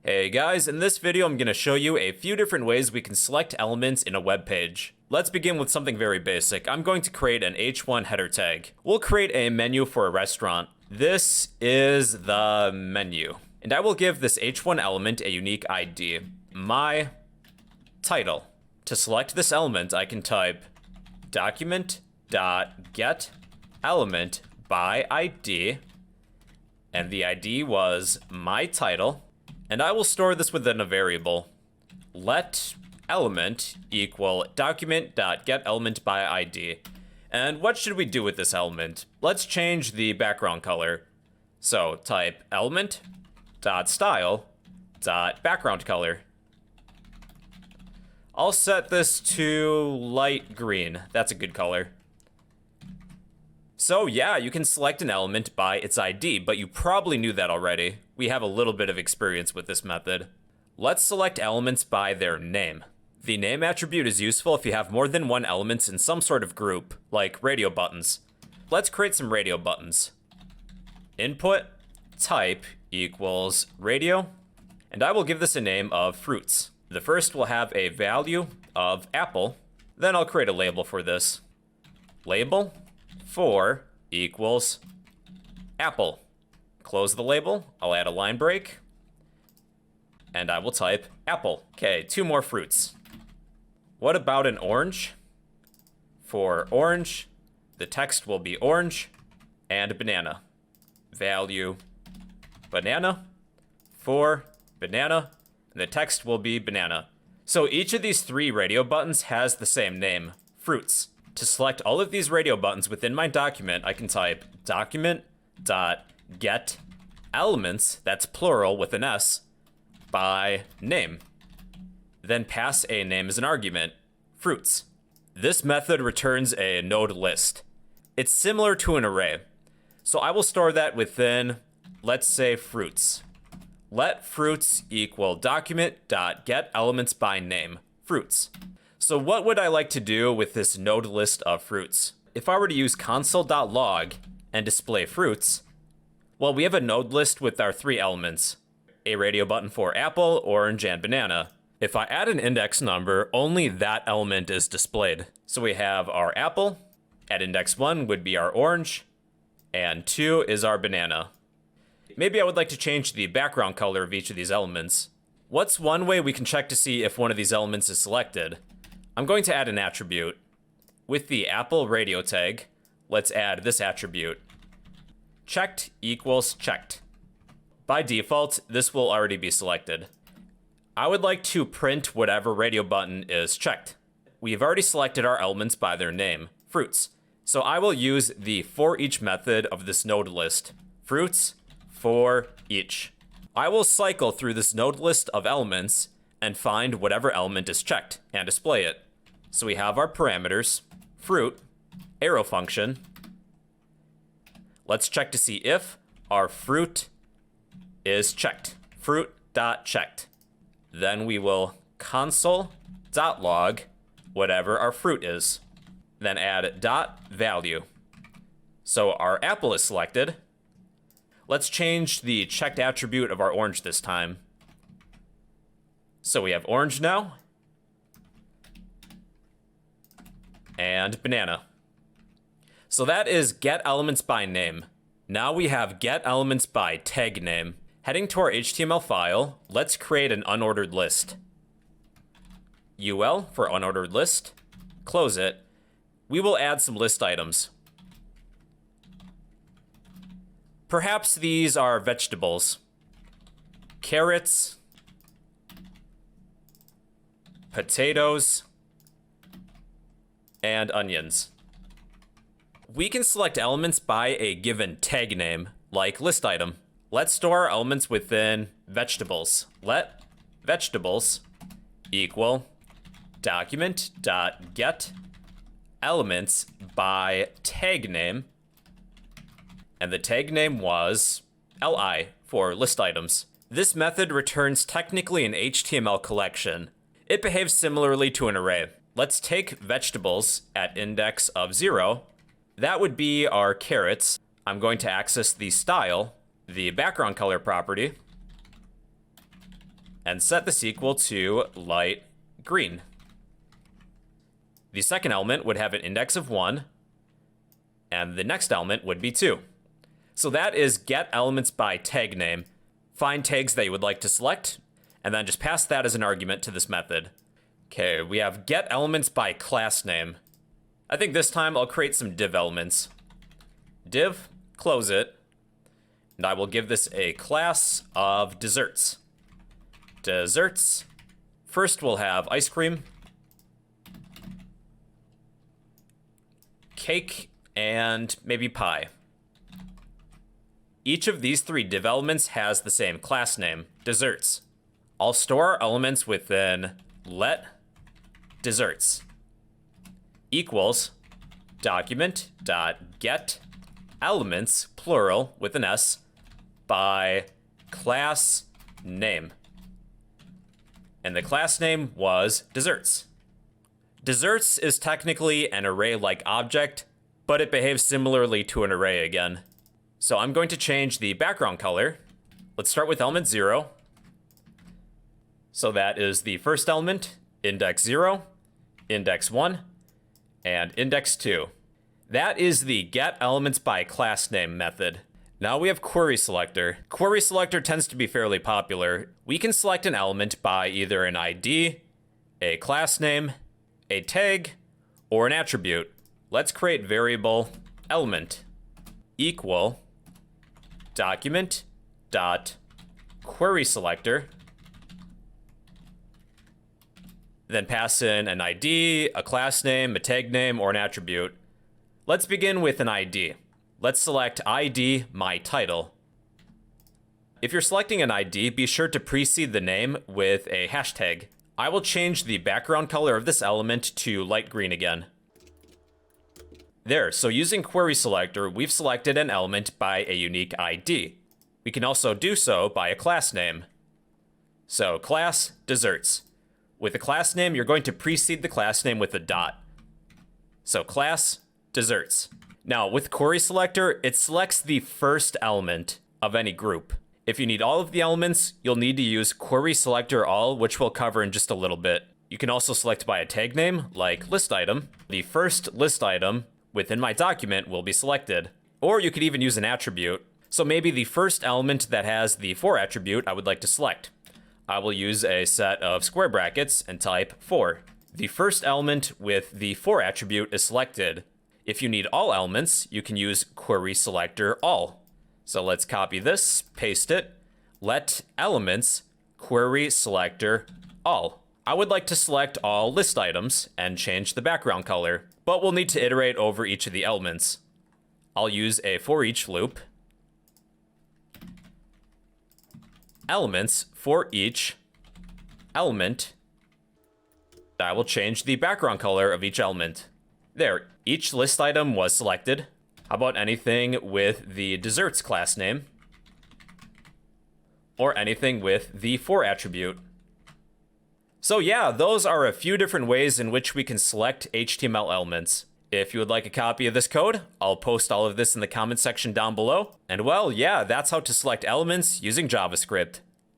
Hey guys, in this video I'm going to show you a few different ways we can select elements in a web page. Let's begin with something very basic. I'm going to create an h1 header tag. We'll create a menu for a restaurant. This is the menu. And I will give this h1 element a unique ID, my title. To select this element, I can type document.getElementById, and the ID was my title. And I will store this within a variable. Let element equal document.getElementById. And what should we do with this element? Let's change the background color. So type element.style.background color. I'll set this to light green. That's a good color. So yeah, you can select an element by its ID, but you probably knew that already. We have a little bit of experience with this method. Let's select elements by their name. The name attribute is useful if you have more than one element in some sort of group, like radio buttons. Let's create some radio buttons. Input type equals radio, and I will give this a name of fruits. The first will have a value of apple, then I'll create a label for this. Label for equals apple. Close the label, I'll add a line break, and I will type apple. Okay, two more fruits. What about an orange? For orange, the text will be orange, and banana. Value banana for banana, and the text will be banana. So each of these three radio buttons has the same name, fruits. To select all of these radio buttons within my document, I can type document.getElements, that's plural with an S, by name. Then pass a name as an argument, fruits. This method returns a node list. It's similar to an array. So I will store that within, let's say, fruits. Let fruits equal document.getElementsByName, fruits. So what would I like to do with this node list of fruits? If I were to use console.log and display fruits, well, we have a node list with our three elements, a radio button for apple, orange, and banana. If I add an index number, only that element is displayed. So we have our apple, at index 1 would be our orange, and 2 is our banana. Maybe I would like to change the background color of each of these elements. What's one way we can check to see if one of these elements is selected? I'm going to add an attribute. With the apple radio tag, let's add this attribute. Checked equals checked. By default, this will already be selected. I would like to print whatever radio button is checked. We've already selected our elements by their name, fruits. So I will use the for each method of this node list, fruits for each. I will cycle through this node list of elements and find whatever element is checked and display it. So we have our parameters, fruit, arrow function. Let's check to see if our fruit is checked, fruit.checked. Then we will console.log whatever our fruit is. Then add .value. So our apple is selected. Let's change the checked attribute of our orange this time. So we have orange now, and banana. So that is getElementsByName. Now we have getElementsByTagName. Heading to our HTML file, let's create an unordered list. UL for unordered list, close it. We will add some list items. Perhaps these are vegetables, carrots, potatoes, and onions. We can select elements by a given tag name, like list item. Let's store our elements within vegetables. Let vegetables equal document.getElementsByTagName, and the tag name was li for list items. This method returns technically an HTML collection. It behaves similarly to an array. Let's take vegetables at index of 0. That would be our carrots. I'm going to access the style, the background color property, and set this equal to light green. The second element would have an index of 1, and the next element would be 2. So that is getElementsByTagName. Find tags that you would like to select, and then just pass that as an argument to this method. Okay, we have getElementsByClassName. I think this time I'll create some div elements. Div, close it, and I will give this a class of desserts. Desserts. First we'll have ice cream, cake, and maybe pie. Each of these 3 div elements has the same class name, desserts. I'll store our elements within let desserts equals document.getElements, plural with an S, by class name. And the class name was desserts. Desserts is technically an array-like object, but it behaves similarly to an array again. So I'm going to change the background color. Let's start with element 0. So that is the first element, index 0, index 1, and index 2. That is the getElementsByClassName method. Now we have querySelector. querySelector tends to be fairly popular. We can select an element by either an ID, a class name, a tag, or an attribute. Let's create variable element equal document.querySelector. Then pass in an ID, a class name, a tag name, or an attribute. Let's begin with an ID. Let's select ID my title. If you're selecting an ID, be sure to precede the name with a hashtag. I will change the background color of this element to light green again. There, so using querySelector, we've selected an element by a unique ID. We can also do so by a class name. So class desserts. With a class name, you're going to precede the class name with a dot. So class desserts. Now with querySelector, it selects the first element of any group. If you need all of the elements, you'll need to use querySelectorAll, which we'll cover in just a little bit. You can also select by a tag name, like list item. The first list item within my document will be selected. Or you could even use an attribute. So maybe the first element that has the for attribute I would like to select. I will use a set of square brackets and type for. The first element with the for attribute is selected. If you need all elements, you can use querySelectorAll. So let's copy this, paste it, let elements querySelectorAll. I would like to select all list items and change the background color, but we'll need to iterate over each of the elements. I'll use a for each loop. Elements for each element. I will change the background color of each element. There, each list item was selected. How about anything with the desserts class name? Or anything with the for attribute? So yeah, those are a few different ways in which we can select HTML elements. If you would like a copy of this code, I'll post all of this in the comment section down below. And well, yeah, that's how to select elements using JavaScript.